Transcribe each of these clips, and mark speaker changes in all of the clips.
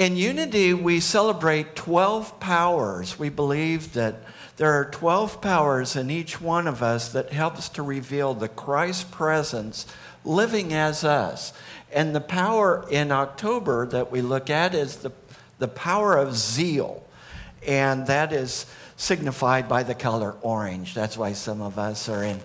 Speaker 1: In Unity, we celebrate 12 powers. We believe that there are 12 powers in each one of us that helps to reveal the Christ presence living as us. And the power in October that we look at is the power of zeal. And that is signified by the color orange. That's why some of us are in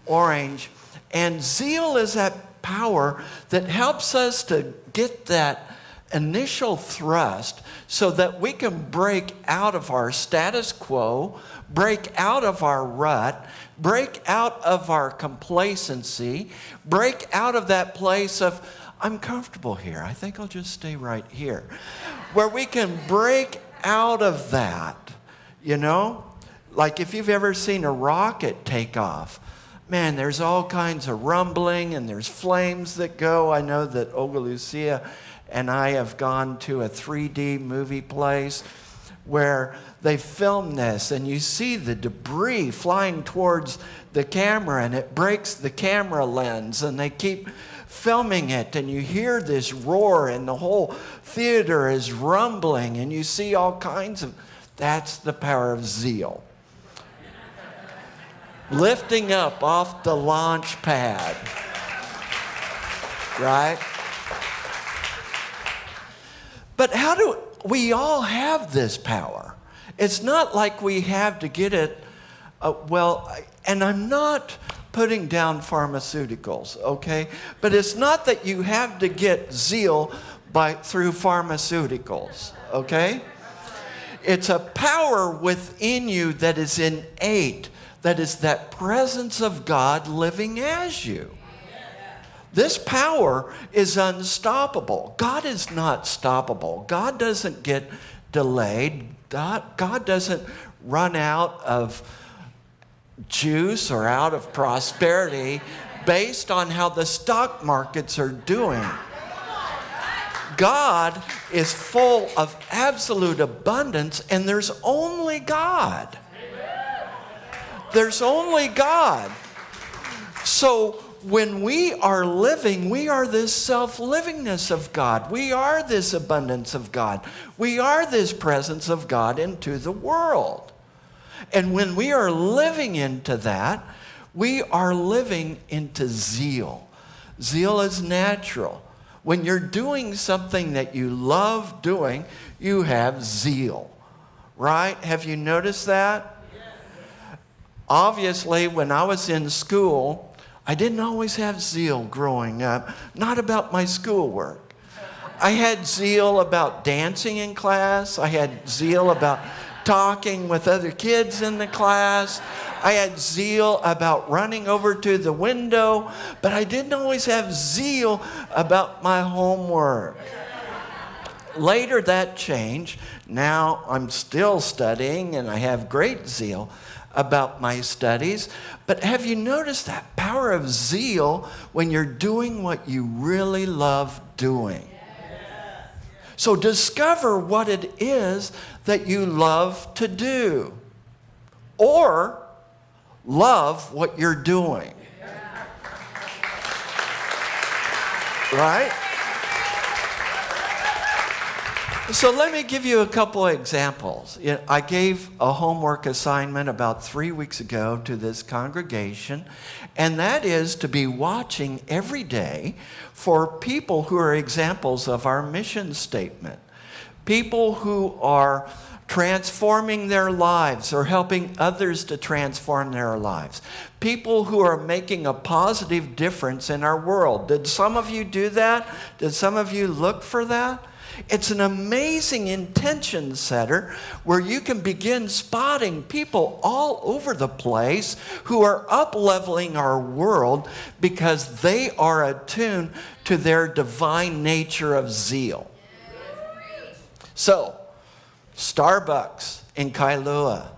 Speaker 1: orange. And zeal is that power that helps us to get that initial thrust so that we can break out of our status quo, break out of our rut, break out of our complacency, break out of that place of, I'm comfortable here. I think I'll just stay right here. Where we can break out of that, you know? Like if you've ever seen a rocket take off, man, there's all kinds of rumbling and there's flames that go. I know that Olga Lucia and I have gone to a 3D movie place where they film this and you see the debris flying towards the camera and it breaks the camera lens and they keep filming it and you hear this roar and the whole theater is rumbling and you see all kinds of, that's the power of zeal. Lifting up off the launch pad, right? But how do we all have this power? It's not like we have to get it, and I'm not putting down pharmaceuticals, okay? But it's not that you have to get zeal through pharmaceuticals, okay? It's a power within you that is innate, that is that presence of God living as you. This power is unstoppable. God is not stoppable. God doesn't get delayed. God doesn't run out of juice or out of prosperity based on how the stock markets are doing. God is full of absolute abundance, and there's only God. There's only God. So when we are living, we are this self-livingness of God. We are this abundance of God. We are this presence of God into the world. And when we are living into that, we are living into zeal. Zeal is natural. When you're doing something that you love doing, you have zeal, right? Have you noticed that? Obviously, when I was in school, I didn't always have zeal growing up, not about my schoolwork. I had zeal about dancing in class. I had zeal about talking with other kids in the class. I had zeal about running over to the window, but I didn't always have zeal about my homework. Later that changed. Now I'm still studying and I have great zeal about my studies. But have you noticed that power of zeal when you're doing what you really love doing? So discover what it is that you love to do, or love what you're doing. Right? So let me give you a couple of examples. I gave a homework assignment about 3 weeks ago to this congregation, and that is to be watching every day for people who are examples of our mission statement. People who are transforming their lives or helping others to transform their lives. People who are making a positive difference in our world. Did some of you do that? Did some of you look for that? It's an amazing intention setter where you can begin spotting people all over the place who are up-leveling our world because they are attuned to their divine nature of zeal. So, Starbucks in Kailua.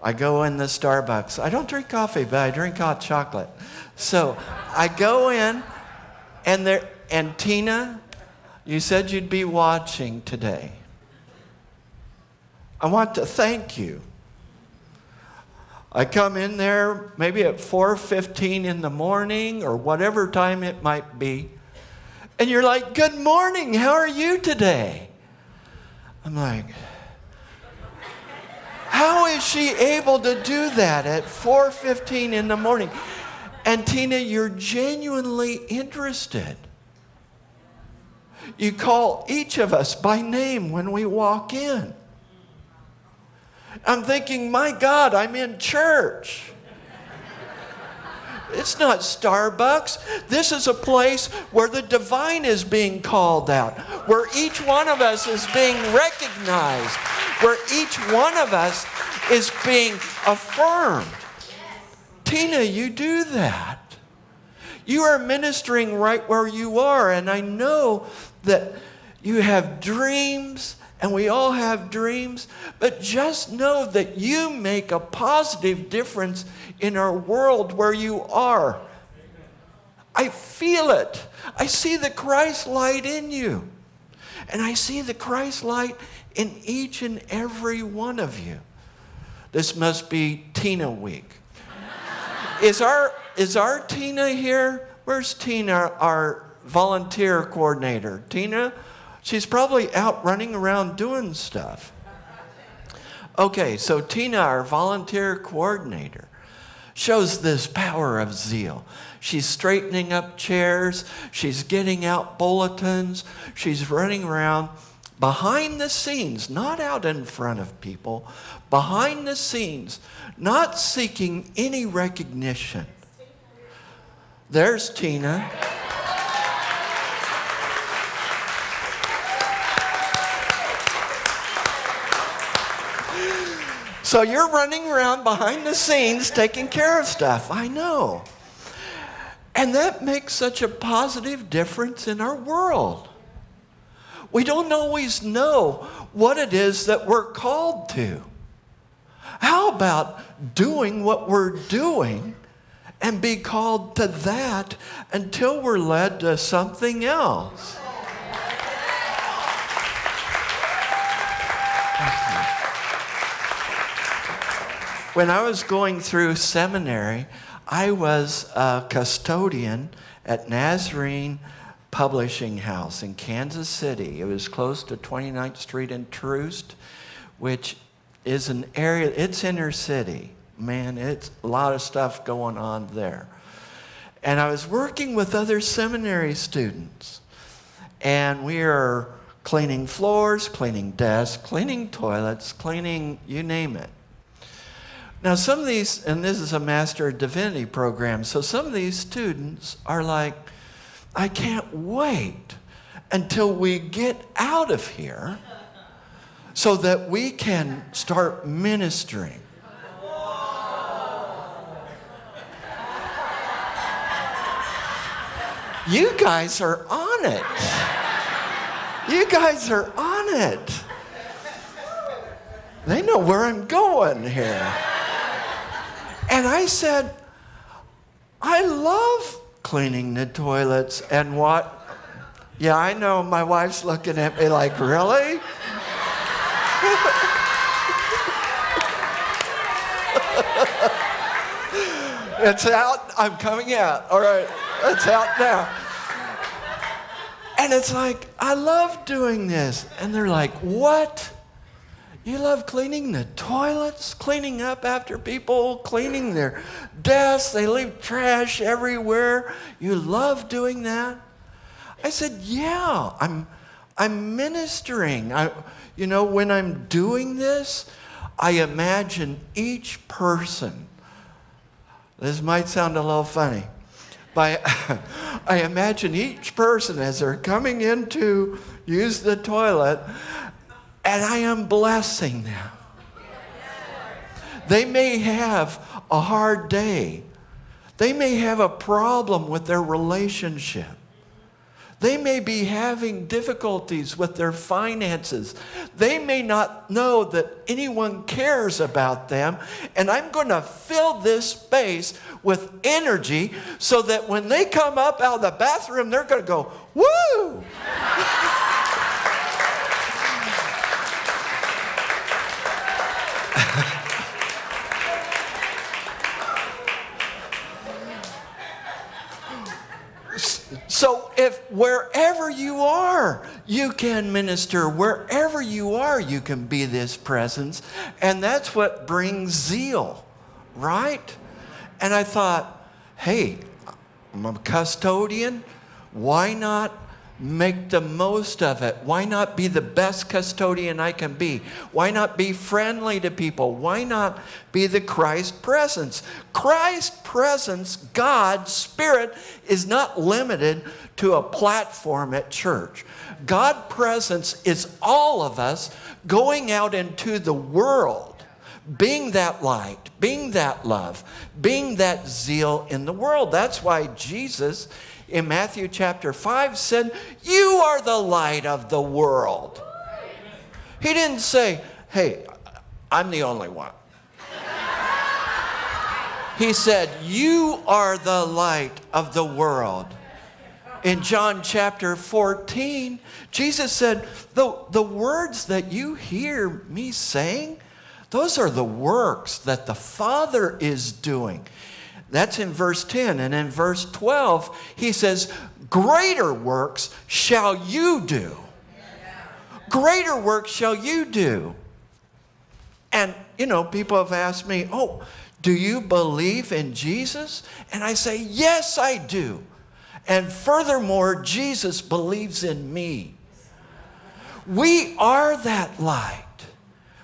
Speaker 1: I go in the Starbucks. I don't drink coffee, but I drink hot chocolate. So I go in, and Tina, you said you'd be watching today. I want to thank you. I come in there maybe at 4:15 in the morning or whatever time it might be, And you're like, good morning, how are you today? I'm like, how is she able to do that at 4:15 in the morning? And Tina, you're genuinely interested. You call each of us by name when we walk in. I'm thinking, my God, I'm in church. It's not Starbucks. This is a place where the divine is being called out, where each one of us is being recognized, where each one of us is being affirmed. Tina, you do that. You are ministering right where you are, and I know that you have dreams, and we all have dreams, but just know that you make a positive difference in our world where you are. I feel it. I see the Christ light in you, and I see the Christ light in each and every one of you. This must be Tina week. Is our Tina here? Where's Tina, our volunteer coordinator? Tina? She's probably out running around doing stuff. Okay, so Tina, our volunteer coordinator, shows this power of zeal. She's straightening up chairs. She's getting out bulletins. She's running around behind the scenes, not out in front of people, behind the scenes, not seeking any recognition. There's Tina. So you're running around behind the scenes taking care of stuff. I know. And that makes such a positive difference in our world. We don't always know what it is that we're called to. How about doing what we're doing and be called to that until we're led to something else? When I was going through seminary, I was a custodian at Nazarene Publishing House in Kansas City. It was close to 29th Street in Troost, which is an area, it's inner city. Man, it's a lot of stuff going on there. And I was working with other seminary students. And we are cleaning floors, cleaning desks, cleaning toilets, cleaning you name it. Now some of these, and this is a Master of Divinity program, so some of these students are like, I can't wait until we get out of here so that we can start ministering. You guys are on it. You guys are on it. They know where I'm going here. And I said, I love cleaning the toilets and what? Yeah, I know, my wife's looking at me like, really? It's out, I'm coming out. All right, it's out now. And it's like, I love doing this. And they're like, what? You love cleaning the toilets, cleaning up after people, cleaning their desks. They leave trash everywhere. You love doing that? I said, yeah, I'm ministering. When I'm doing this, I imagine each person. This might sound a little funny, but I imagine each person as they're coming in to use the toilet, and I am blessing them. They may have a hard day. They may have a problem with their relationship. They may be having difficulties with their finances. They may not know that anyone cares about them. And I'm going to fill this space with energy so that when they come up out of the bathroom, they're going to go, woo! So if wherever you are, you can minister. Wherever you are, you can be this presence. And that's what brings zeal, right? And I thought, hey, I'm a custodian. Why not make the most of it? Why not be the best custodian I can be? Why not be friendly to people? Why not be the Christ presence? Christ presence, God's Spirit, is not limited to a platform at church. God presence is all of us going out into the world, being that light, being that love, being that zeal in the world. That's why Jesus in Matthew chapter 5 said, you are the light of the world. He didn't say, hey, I'm the only one. He said, you are the light of the world. In John chapter 14, Jesus said, the words that you hear me saying, those are the works that the Father is doing. That's in verse 10. And in verse 12, he says, greater works shall you do. Greater works shall you do. And, people have asked me, oh, do you believe in Jesus? And I say, yes, I do. And furthermore, Jesus believes in me. We are that light.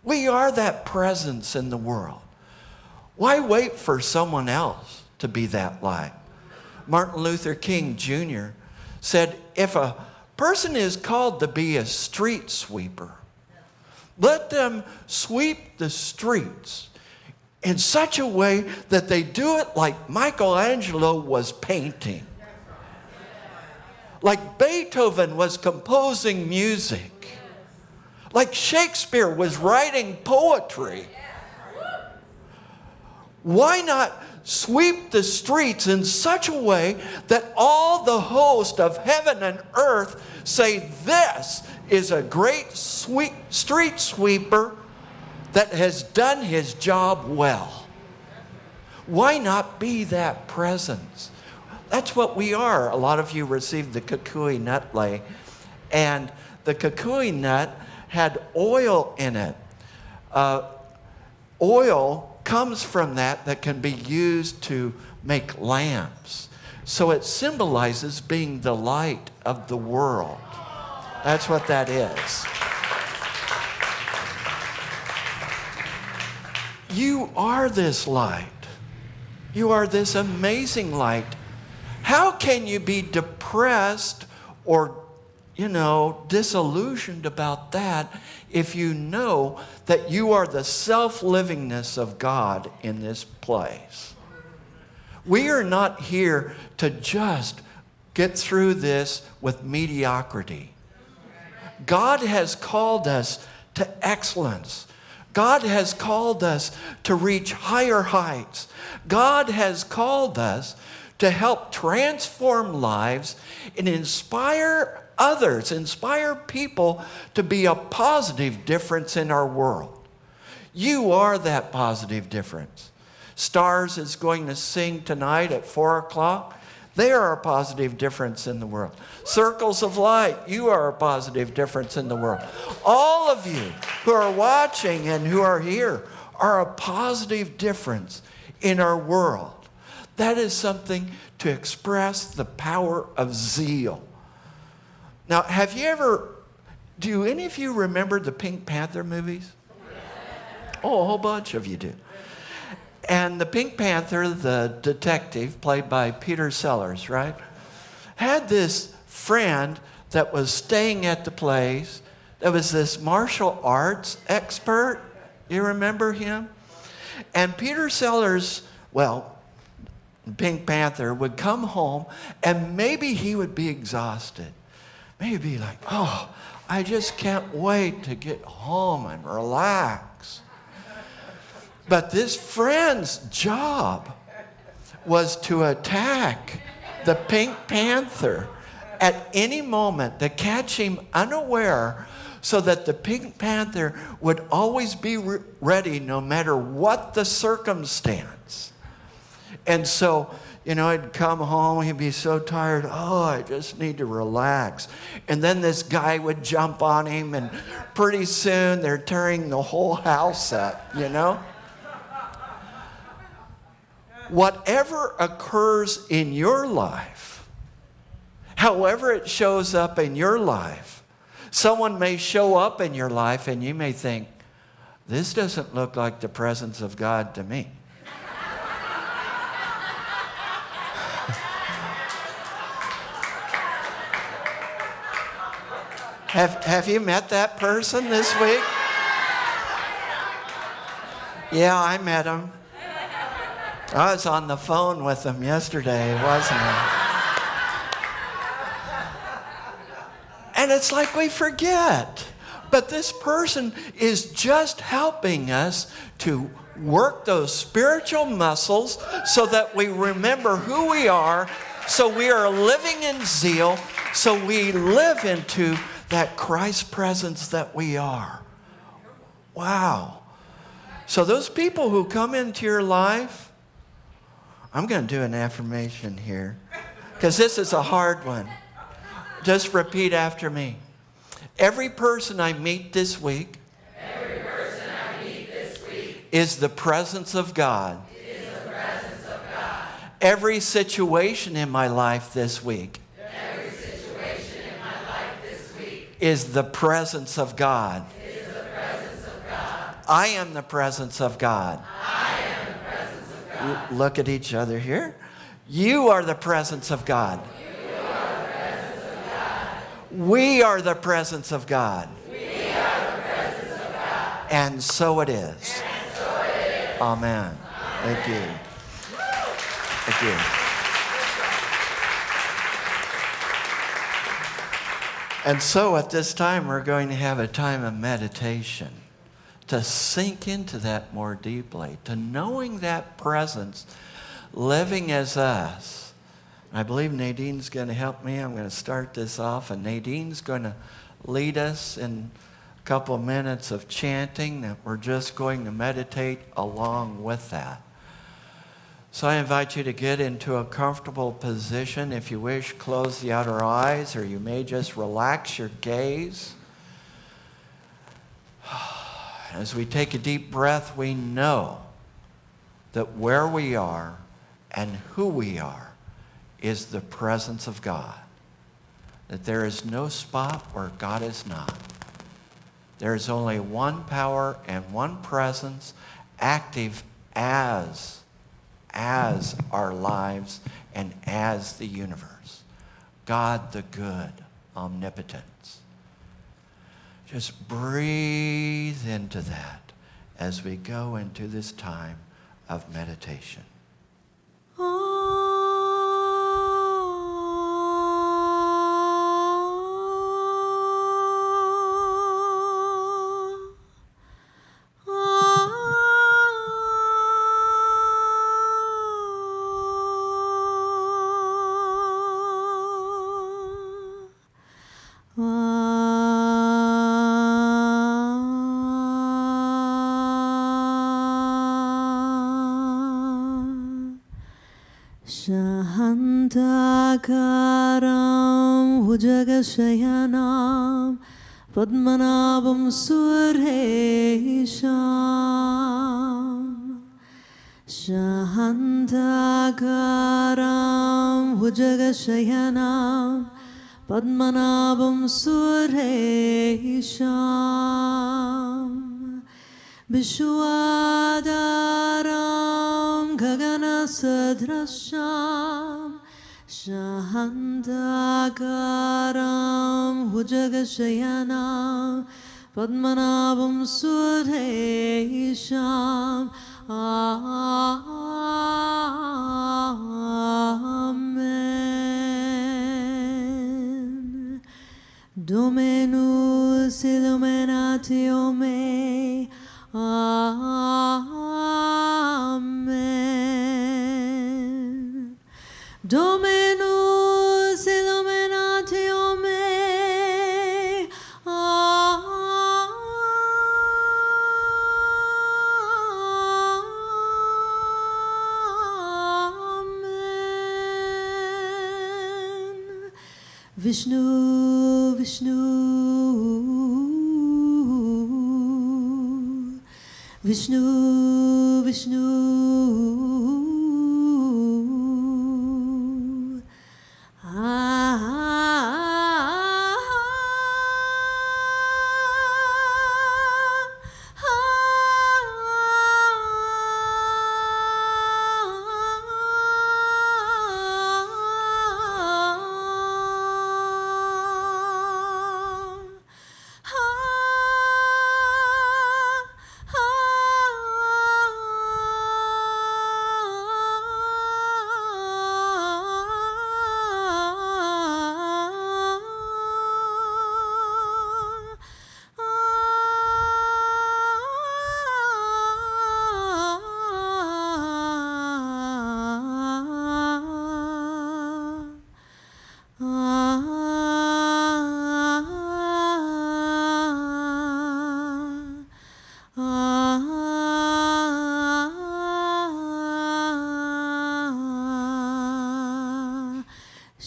Speaker 1: We are that presence in the world. Why wait for someone else to be that light? Martin Luther King Jr. said, if a person is called to be a street sweeper, let them sweep the streets in such a way that they do it like Michelangelo was painting, like Beethoven was composing music, like Shakespeare was writing poetry. Why not sweep the streets in such a way that all the host of heaven and earth say, this is a great street sweeper that has done his job well? Why not be that presence? That's what we are. A lot of you received the kukui nut lay, and the kukui nut had oil in it. Oil comes from that can be used to make lamps. So it symbolizes being the light of the world. That's what that is. You are this light. You are this amazing light. How can you be depressed or disillusioned about that if you know that you are the self-livingness of God in this place? We are not here to just get through this with mediocrity. God has called us to excellence. God has called us to reach higher heights. God has called us to help transform lives and inspire others, inspire people to be a positive difference in our world. You are that positive difference. Stars is going to sing tonight at 4 o'clock. They are a positive difference in the world. Circles of light, you are a positive difference in the world. All of you who are watching and who are here are a positive difference in our world. That is something to express the power of zeal. Now, do any of you remember the Pink Panther movies? Oh, a whole bunch of you do. And the Pink Panther, the detective, played by Peter Sellers, right, had this friend that was staying at the place that was this martial arts expert. You remember him? And Peter Sellers, Pink Panther, would come home and maybe he would be exhausted. Maybe like, oh, I just can't wait to get home and relax. But this friend's job was to attack the Pink Panther at any moment, to catch him unaware, so that the Pink Panther would always be ready no matter what the circumstance. And so He'd come home, he'd be so tired. Oh, I just need to relax. And then this guy would jump on him, and pretty soon they're tearing the whole house up, Whatever occurs in your life, however it shows up in your life, someone may show up in your life and you may think, this doesn't look like the presence of God to me. Have you met that person this week? Yeah, I met him. I was on the phone with him yesterday, wasn't I? And it's like we forget. But this person is just helping us to work those spiritual muscles so that we remember who we are, so we are living in zeal, so we live into that Christ presence that we are. Wow. So those people who come into your life, I'm going to do an affirmation here because this is a hard one. Just repeat after me. Every person I meet this week, is the presence of God. Every situation in my life this week, is the presence of God. I am the presence of God. Look at each other here. You are the presence of God. We are the presence of God. And so it is. Amen. Thank you. Thank you. And so at this time, we're going to have a time of meditation to sink into that more deeply, to knowing that presence living as us. I believe Nadine's going to help me. I'm going to start this off, and Nadine's going to lead us in a couple of minutes of chanting that we're just going to meditate along with that. So I invite you to get into a comfortable position. If you wish, close the outer eyes, or you may just relax your gaze. As we take a deep breath, we know that where we are and who we are is the presence of God. That there is no spot where God is not. There is only one power and one presence active as our lives and as the universe. God the good, omnipotence. Just breathe into that as we go into this time of meditation.
Speaker 2: Shantakaram Bhujagashayanam Padmanabham Suresham Shantakaram Bhujagashayanam Padmanabham Suresham Vishwadaram Gagana Sadrasham Shantakaram Bhujagashayanam Padmanabham Suresham. Amen. Dominus illuminatio me. Amen. Dominus illuminatio me. Amen. Vishnu, Vishnu, Vishnu, Vishnu.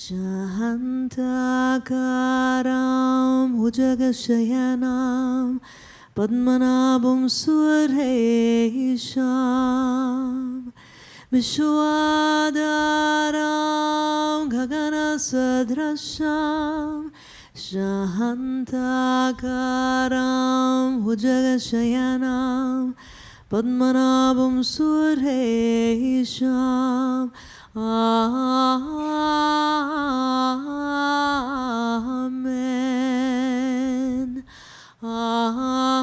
Speaker 2: Shantakaram Bhujagashayanam Padmanabham Suresham Vishwadaram Gaganasadrasham Shantakaram Bhujagashayanam Padmanabham Suresham. Amen. Amen.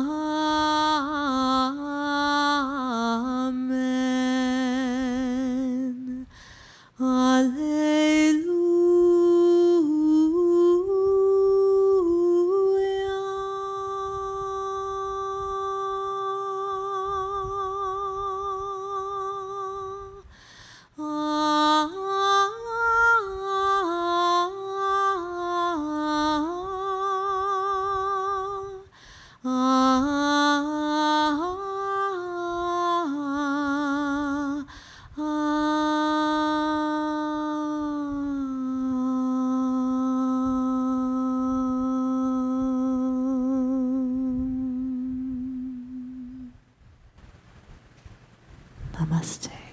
Speaker 2: Namaste.